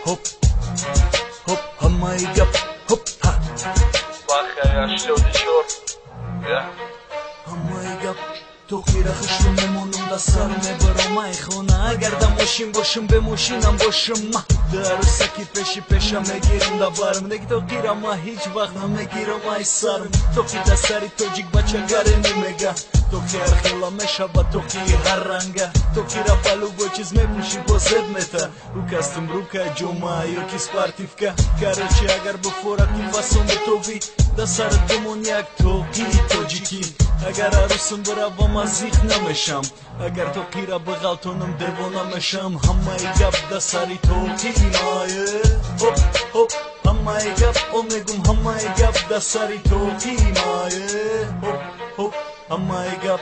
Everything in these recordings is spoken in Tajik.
hop hop همه گپ hop ha بخیر 84 همه گپ تو خیره خشم میمونم دا سر میبرم ای خونه اگر دا ماشین باشم به ماشینم باشم در سکی پیشم میگیرم دا برم نگی تو خیره ما هیچ وقت نمیگیرم ای سرم تو خی دا سری توجیک بچه گره نمیگه تو خیر خیلا میشه با تو خی هر رنگه تو خیره پلو با چیز میپوشی با زد میته رو کستم رو که جمعه یا کی سپارتیفکه کارچی اگر بفورا کی فاسون توی دا سر دمون یک تو خی توجیکی اگر عروسم بروم ازیخ نمیشم اگر تو خیره بغلطونم دیوانه میشم همه گپ دا سری تو خیمایه هپ هپ همه گپ میگم همه گپ دا سری تو خیمایه هپ هپ همه گپ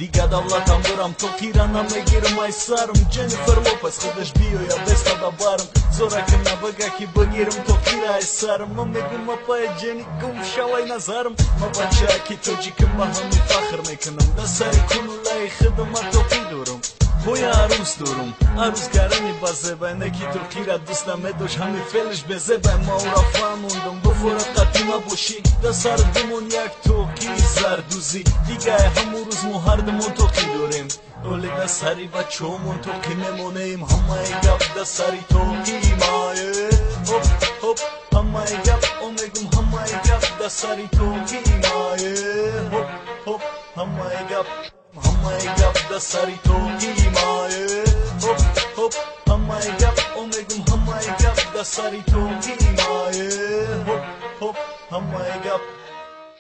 دیگه دولتم برم تو خیره نمیگیرم ای سرم جنیفر لوپس خودش بیو یا بستا دا بارم زوره که نبگه که بگیرم تو خیره ای سرم من میگم ما پای جنی گم شوی نظرم ما بچه که تو جی که ما همی فخر میکنم دا سری کنولای خدمت تو خیدورم بوی عروس دورم عروس گرمی بازه بای نکی تو خیره دوست نمیدوش همی فیلش بزه بای ما او را فهموندم بفورا قدیمه باشی دا سر دمون یک توکی زردوزی دیگه همون روز مو هر دمون توکی دوریم اولی دا سری بچه‌مون توکی میمونیم همه گپ دا سری توکی مایه هپ هپ همه گپ میگم همه گپ دا سری توکی مایه هپ هپ همه گپ da sari toki maye hop hop hamay gap omegum hamay gap da sari toki maye hop hop hamay gap